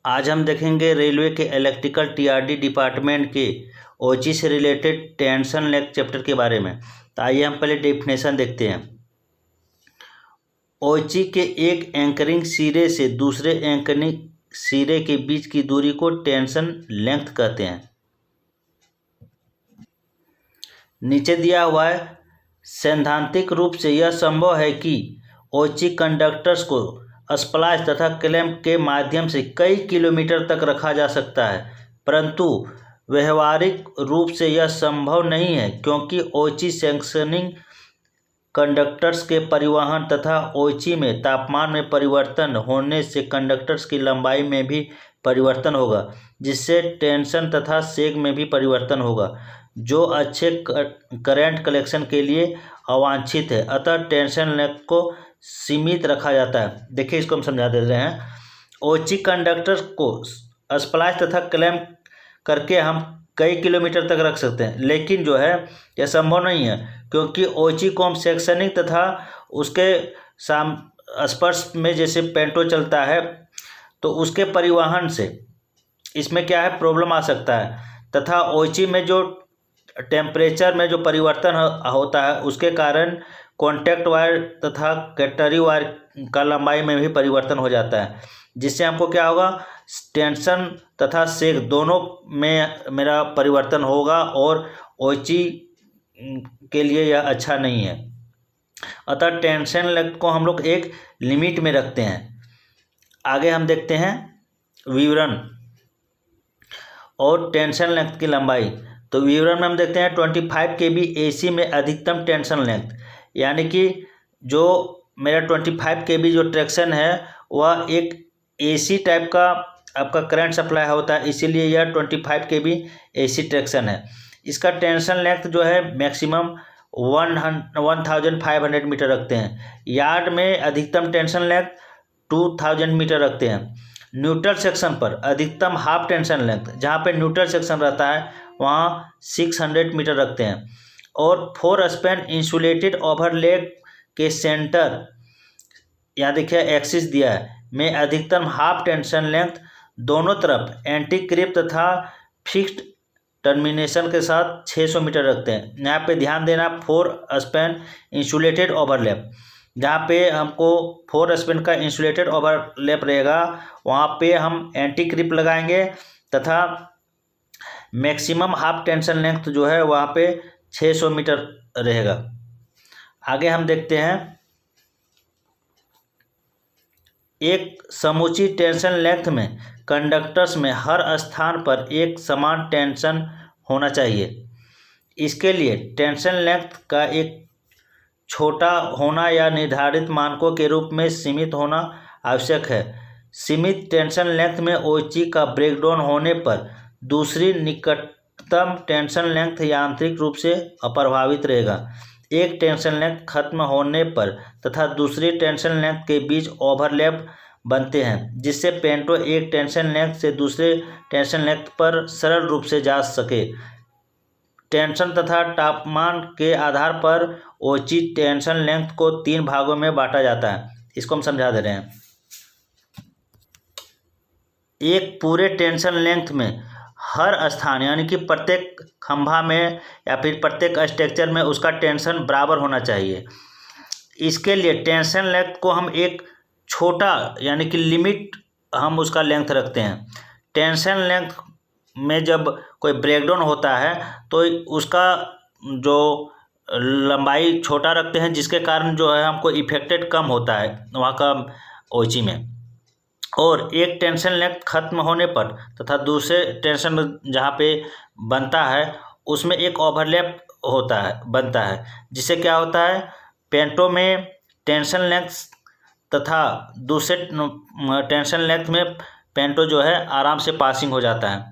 आज हम देखेंगे रेलवे के इलेक्ट्रिकल टीआरडी डिपार्टमेंट के ओची से रिलेटेड टेंशन लेग चैप्टर के बारे में। तो आइए हम पहले डेफिनेशन देखते हैं। ओची के एक एंकरिंग सिरे से दूसरे एंकरिंग सिरे के बीच की दूरी को टेंशन लेंथ कहते हैं। नीचे दिया हुआ है, सैद्धांतिक रूप से यह संभव है कि ओची कंडक्टर्स को स्प्लाइस तथा क्लैंप के माध्यम से कई किलोमीटर तक रखा जा सकता है, परंतु व्यवहारिक रूप से यह संभव नहीं है क्योंकि ओची सेक्शनिंग कंडक्टर्स के परिवहन तथा ओची में तापमान में परिवर्तन होने से कंडक्टर्स की लंबाई में भी परिवर्तन होगा, जिससे टेंशन तथा सेग में भी परिवर्तन होगा, जो अच्छे करंट कलेक्शन के लिए अवांछित है। अतः टेंशन लेग को सीमित रखा जाता है। देखिए, इसको हम समझा दे रहे हैं। ओची कंडक्टर्स को स्प्लाइस तथा क्लैंप करके हम कई किलोमीटर तक रख सकते हैं, लेकिन जो है यह संभव नहीं है क्योंकि ओची को हम सेक्शनिंग तथा उसके स्पर्श में जैसे पेंटो चलता है तो उसके परिवहन से इसमें क्या है, प्रॉब्लम आ सकता है, तथा ओची में जो टेम्परेचर में जो परिवर्तन होता है उसके कारण कॉन्टैक्ट वायर तथा कैटरी वायर का लंबाई में भी परिवर्तन हो जाता है, जिससे हमको क्या होगा, टेंशन तथा सेग दोनों में मेरा परिवर्तन होगा और ओची के लिए यह अच्छा नहीं है। अतः टेंशन लेग को हम लोग एक लिमिट में रखते हैं। आगे हम देखते हैं विवरण और टेंशन लेंथ की लंबाई। तो विवरण में हम देखते हैं 25 kV AC में अधिकतम टेंशन लेंथ, यानी कि जो मेरा 25 kV जो ट्रैक्शन है वह एक AC टाइप का आपका करंट सप्लाई होता है, इसीलिए यह 25 kV AC ट्रैक्शन है। इसका टेंशन लेंथ जो है मैक्सिमम 1500 मीटर रखते हैं। यार्ड में अधिकतम टेंशन लेंथ 2000 मीटर रखते हैं। न्यूट्रल सेक्शन पर अधिकतम हाफ टेंशन लेंथ, जहाँ पे न्यूट्रल सेक्शन रहता है वहाँ 600 मीटर रखते हैं। और 4 स्पैन इंसुलेटेड ओवरलेग के सेंटर, यहाँ देखिए एक्सिस दिया है, में अधिकतम हाफ टेंशन लेंथ दोनों तरफ एंटी क्रिप तथा फिक्स्ड टर्मिनेशन के साथ 600 मीटर रखते हैं। यहाँ पे ध्यान देना, 4 स्पैन इंसुलेटेड ओवरलैप, जहाँ पे हमको 4 स्पैन का इंसुलेटेड ओवरलैप रहेगा वहाँ पे हम एंटी क्रिप लगाएंगे तथा मैक्सिमम हाफ टेंशन लेंथ जो है वहाँ पे 600 मीटर रहेगा। आगे हम देखते हैं, एक समूची टेंशन लेंथ में कंडक्टर्स में हर स्थान पर एक समान टेंशन होना चाहिए। इसके लिए टेंशन लेंथ का एक छोटा होना या निर्धारित मानकों के रूप में सीमित होना आवश्यक है। सीमित टेंशन लेंथ में ओची का ब्रेकडाउन होने पर दूसरी निकटतम टेंशन लेंथ यांत्रिक रूप से अप्रभावित रहेगा। एक टेंशन लेंथ खत्म होने पर तथा दूसरी टेंशन लेंथ के बीच ओवरलैप बनते हैं, जिससे पेंटो एक टेंशन लेंथ से दूसरे टेंशन लेंथ पर सरल रूप से जा सके। टेंशन तथा तापमान के आधार पर ओची टेंशन लेंथ को 3 भागों में बांटा जाता है। इसको हम समझा दे रहे हैं। एक पूरे टेंशन लेंथ में हर स्थान, यानी कि प्रत्येक खंभा में या फिर प्रत्येक स्ट्रक्चर में उसका टेंशन बराबर होना चाहिए। इसके लिए टेंशन लेंथ को हम एक छोटा, यानी कि लिमिट हम उसका लेंथ रखते हैं। टेंशन लेंथ में जब कोई ब्रेकडाउन होता है तो उसका जो लंबाई छोटा रखते हैं, जिसके कारण जो है हमको इफेक्टेड कम होता है वहाँ का ओची में। और एक टेंशन लेंथ खत्म होने पर तथा दूसरे टेंशन जहाँ पे बनता है उसमें एक ओवरलैप बनता है, जिससे क्या होता है, पेंटो में टेंशन लेंथ तथा दूसरे टेंशन लेंथ में पेंटो जो है आराम से पासिंग हो जाता है।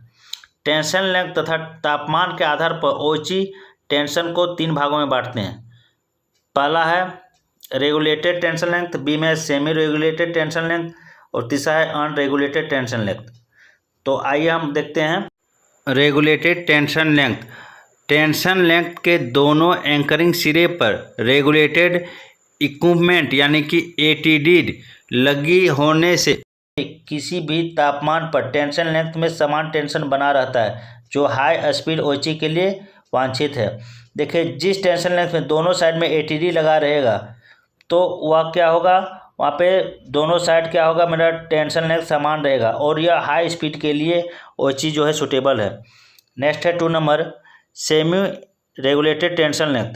टेंशन लेंथ तथा तापमान के आधार पर ओची टेंशन को 3 भागों में बांटते हैं। पहला है रेगुलेटेड टेंशन लेंथ, बी में सेमी रेगुलेटेड टेंशन लेंथ और तीसरा है अनरेगुलेटेड टेंशन लेंथ। तो आइए हम देखते हैं regulated tension length. Tension length के दोनों एंकरिंग सिरे पर रेगुलेटेड इक्विपमेंट, यानी कि ATD लगी होने से किसी भी तापमान पर टेंशन लेंथ में समान टेंशन बना रहता है, जो हाई स्पीड ओची के लिए वांछित है। देखिए, जिस टेंशन लेंथ में दोनों साइड में एटीडी लगा रहेगा तो वह क्या होगा, वहाँ पे दोनों साइड क्या होगा, मेरा टेंशन लेंथ समान रहेगा और यह हाई स्पीड के लिए ओची जो है सुटेबल है। नेक्स्ट है 2 number, semi regulated tension length.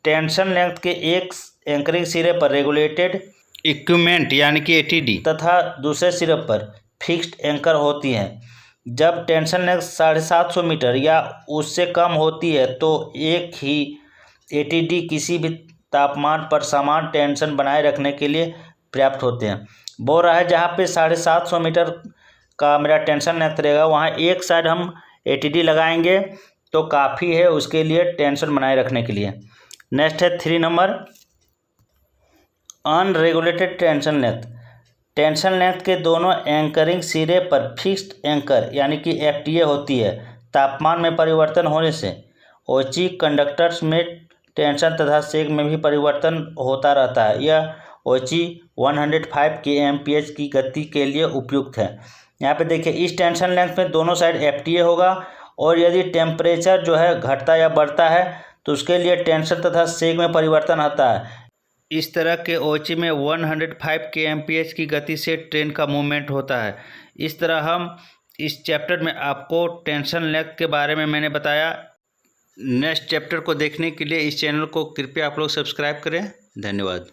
Tension length के एक एंकरिंग सिरे पर रेगुलेटेड इक्विपमेंट यानी कि एटीडी तथा दूसरे सिरे पर फिक्स्ड एंकर होती हैं। जब टेंशन लेंथ 750 मीटर या उससे कम होती है तो एक ही एटीडी किसी भी तापमान पर समान टेंशन बनाए रखने के लिए पर्याप्त होते हैं। बोल रहा है जहाँ पे 750 मीटर का मेरा टेंशन लेंथ रहेगा वहाँ एक साइड हम एटीडी लगाएंगे तो काफ़ी है उसके लिए टेंशन बनाए रखने के लिए। नेक्स्ट है 3 number, unregulated tension length. Tension length के दोनों एंकरिंग सिरे पर फिक्स्ड एंकर यानी कि एफटीए होती है। तापमान में परिवर्तन होने से ओची कंडक्टर्स में टेंशन तथा सेग में भी परिवर्तन होता रहता है। यह ओची 105 kmph की गति के लिए उपयुक्त है। यहाँ पे देखिए, इस टेंशन लेंथ में दोनों साइड एफटीए होगा और यदि टेम्परेचर जो है घटता या बढ़ता है तो उसके लिए टेंशन तथा सेग में परिवर्तन आता है। इस तरह के ओची में 105 kmph की गति से ट्रेन का मूवमेंट होता है। इस तरह हम इस चैप्टर में आपको टेंशन लेंथ के बारे में मैंने बताया। नेक्स्ट चैप्टर को देखने के लिए इस चैनल को कृपया आप लोग सब्सक्राइब करें। धन्यवाद।